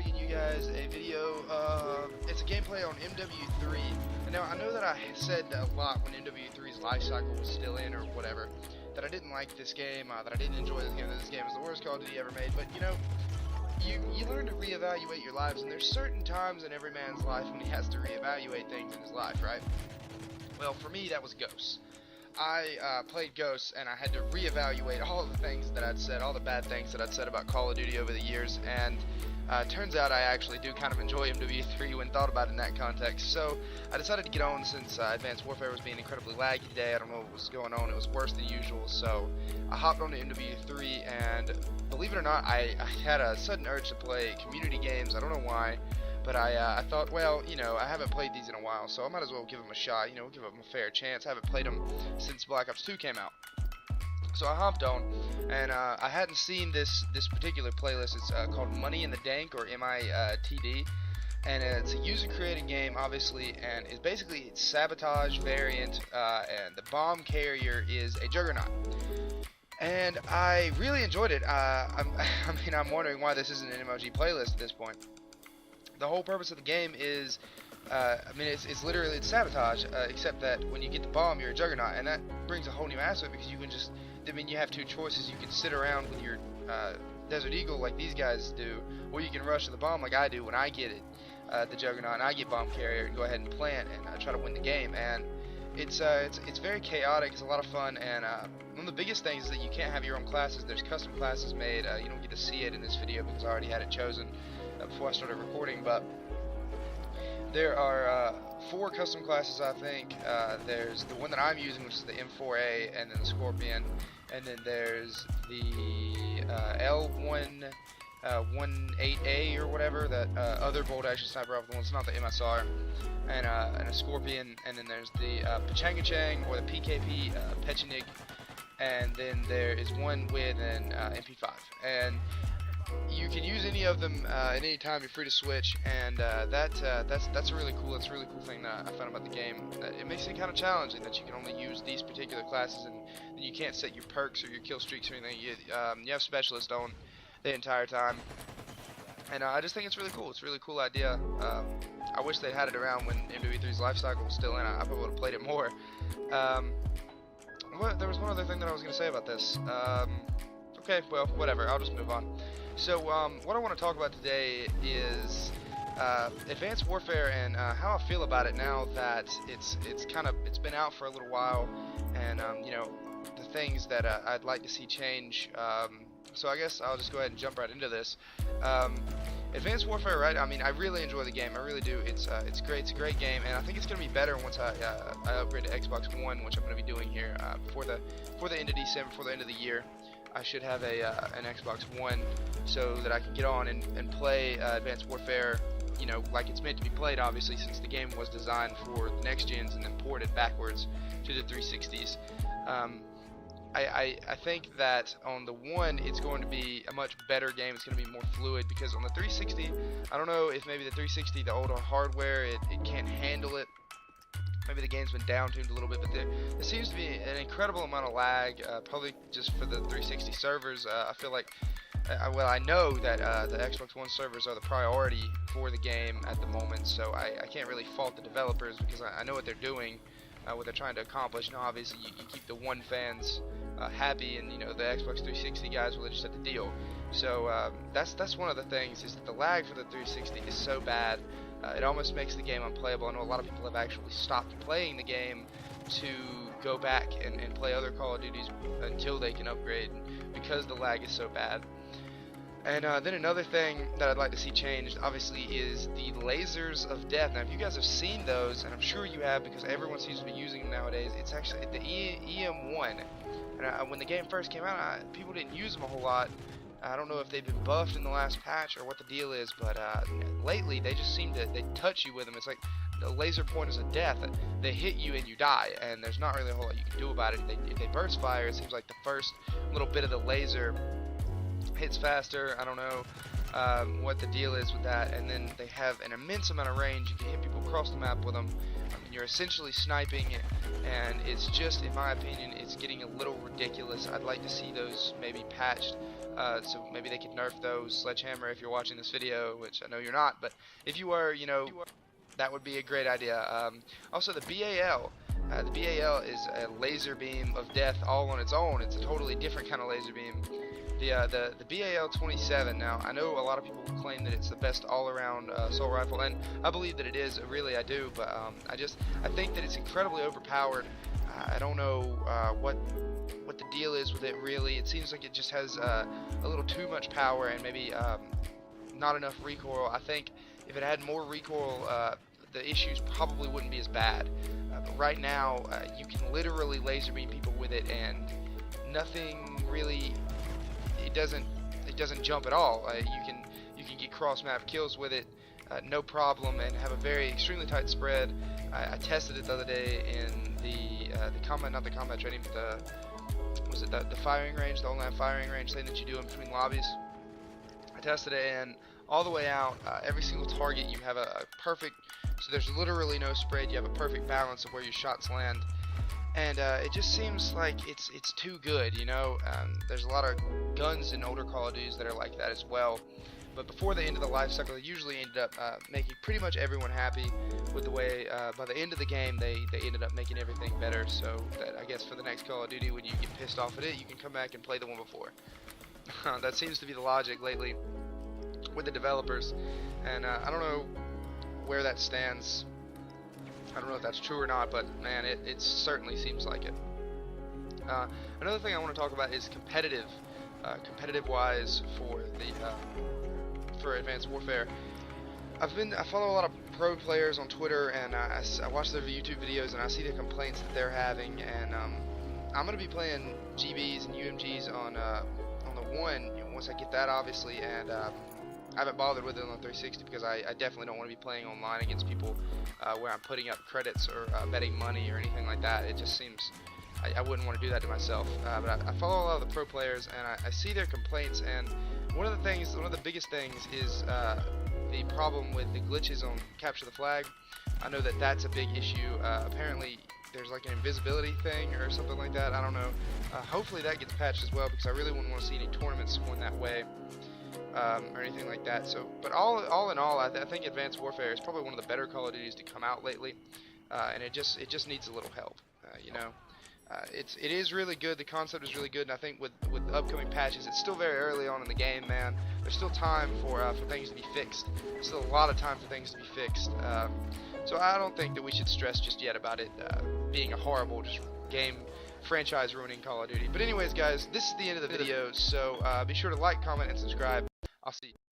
bringing you guys a video. It's a gameplay on MW3. And now I know that I said a lot when MW3's life cycle was still in or whatever, that I didn't like this game, that I didn't enjoy this game, that this game was the worst Call of Duty ever made. But you know, you learn to reevaluate your lives, and there's certain times in every man's life when he has to reevaluate things in his life, right? Well, for me, that was Ghosts. I played Ghosts, and I had to reevaluate all of the things that I'd said, all the bad things that I'd said about Call of Duty over the years, and turns out I actually do kind of enjoy MW3 when thought about it in that context. So I decided to get on since Advanced Warfare was being incredibly laggy today. I don't know what was going on. It was worse than usual. So I hopped on to MW3, and believe it or not, I had a sudden urge to play community games. I don't know why. But I thought, well, you know, I haven't played these in a while, so I might as well give them a shot, you know, give them a fair chance. I haven't played them since Black Ops 2 came out. So I hopped on, and I hadn't seen this particular playlist. It's called Money in the Dank, or MITD, and it's a user-created game, obviously, and it's basically a sabotage variant, and the bomb carrier is a juggernaut. And I really enjoyed it. I'm wondering why this isn't an MLG playlist at this point. The whole purpose of the game is, it's literally sabotage, except that when you get the bomb, you're a juggernaut, and that brings a whole new aspect because you can just, you have two choices. You can sit around with your Desert Eagle like these guys do, or you can rush to the bomb like I do when I get it, the juggernaut, and I get bomb carrier, and go ahead and plant and try to win the game. And it's very chaotic. It's a lot of fun, and one of the biggest things is that you can't have your own classes. There's custom classes made. You don't get to see it in this video because I already had it chosen before I started recording, but there are 4 custom classes, I think. There's the one that I'm using, which is the M4A, and then the Scorpion, and then there's the L118A or whatever, that other bolt action sniper rifle one. It's not the MSR, and a Scorpion, and then there's the Pachangachang, or the PKP Pechenik, and then there is one with an MP5, and you can use any of them at any time. You're free to switch, and that's a really cool thing that I found about the game. It makes it kind of challenging that you can only use these particular classes, and you can't set your perks or your kill streaks or anything. You have specialists on the entire time, and I just think it's really cool. It's a really cool idea. I wish they had it around when MW3's life cycle was still in. I probably would have played it more. There was one other thing that I was going to say about this. Okay, well, whatever. I'll just move on. So, what I want to talk about today is Advanced Warfare and how I feel about it now that it's been out for a little while, and you know, the things that I'd like to see change. So I guess I'll just go ahead and jump right into this. Advanced Warfare, right? I mean, I really enjoy the game. I really do. It's great. It's a great game, and I think it's going to be better once I upgrade to Xbox One, which I'm going to be doing here before the end of December, before the end of the year. I should have an Xbox One so that I can get on and play Advanced Warfare, you know, like it's meant to be played, obviously, since the game was designed for the next gens and then ported backwards to the 360s. I think that on the One, it's going to be a much better game. It's going to be more fluid, because on the 360, I don't know if maybe the 360, the older hardware, it can't handle it. Maybe the game's been down-tuned a little bit, but there seems to be an incredible amount of lag, probably just for the 360 servers. I feel like, I know that the Xbox One servers are the priority for the game at the moment, so I can't really fault the developers, because I know what they're doing, what they're trying to accomplish. You know, obviously, you keep the One fans happy, and you know, the Xbox 360 guys, well, they just have to deal. So that's one of the things, is that the lag for the 360 is so bad. It almost makes the game unplayable. I know a lot of people have actually stopped playing the game to go back and play other Call of Duties until they can upgrade, because the lag is so bad. And then another thing that I'd like to see changed, obviously, is the lasers of death. Now, if you guys have seen those, and I'm sure you have because everyone seems to be using them nowadays, it's actually the EM1. And when the game first came out, people didn't use them a whole lot. I don't know if they've been buffed in the last patch or what the deal is, but lately they just seem to, they touch you with them. It's like the laser pointers of death. They hit you and you die, and there's not really a whole lot you can do about it. If they burst fire, it seems like the first little bit of the laser hits faster. I don't know. what the deal is with that. And then they have an immense amount of range. You can hit people across the map with them. I mean, you're essentially sniping it, and it's just, in my opinion, it's getting a little ridiculous. I'd like to see those maybe patched, so maybe they could nerf those. Sledgehammer, if you're watching this video, which I know you're not, but if you are, you know, that would be a great idea. Also, the BAL. The BAL is a laser beam of death all on its own. It's a totally different kind of laser beam. The BAL 27. Now, I know a lot of people claim that it's the best all-around assault rifle, and I believe that it is. Really, I do. But I think that it's incredibly overpowered. I don't know what the deal is with it. Really, it seems like it just has a little too much power and maybe not enough recoil. I think if it had more recoil, the issues probably wouldn't be as bad. But right now, you can literally laser beam people with it, and nothing really. It doesn't jump at all. You can get cross map kills with it, no problem, and have a very extremely tight spread. I tested it the other day in the combat, not the combat training, but the firing range, the online firing range thing that you do in between lobbies. I tested it, and all the way out, every single target you have a perfect. So there's literally no spread. You have a perfect balance of where your shots land. And it just seems like it's too good, you know. There's a lot of guns in older Call of Duties that are like that as well. But before the end of the life cycle, they usually ended up making pretty much everyone happy with the way. By the end of the game, they ended up making everything better. So that I guess for the next Call of Duty, when you get pissed off at it, you can come back and play the one before. That seems to be the logic lately with the developers, and I don't know where that stands. I don't know if that's true or not, but man, it certainly seems like it. Another thing I want to talk about is competitive wise for for Advanced Warfare. I follow a lot of pro players on Twitter, and I watch their YouTube videos, and I see the complaints that they're having. And I'm gonna be playing GBs and UMGs on the one once I get that, obviously, and I haven't bothered with it on the 360 because I definitely don't want to be playing online against people where I'm putting up credits or betting money or anything like that. It just seems I wouldn't want to do that to myself. But I follow a lot of the pro players, and I see their complaints. And one of the biggest things is the problem with the glitches on Capture the Flag. I know that that's a big issue. Apparently, there's like an invisibility thing or something like that. I don't know. Hopefully that gets patched as well, because I really wouldn't want to see any tournaments going that way. Or anything like that. So, but all in all, I think Advanced Warfare is probably one of the better Call of Duties to come out lately, and it just needs a little help. You know, it is really good. The concept is really good, and I think with the upcoming patches, it's still very early on in the game, man. There's still time for things to be fixed. There's still a lot of time for things to be fixed. So I don't think that we should stress just yet about it being a horrible game. Franchise ruining Call of Duty. But anyways, guys, this is the end of the video, so be sure to like, comment, and subscribe. I'll see you.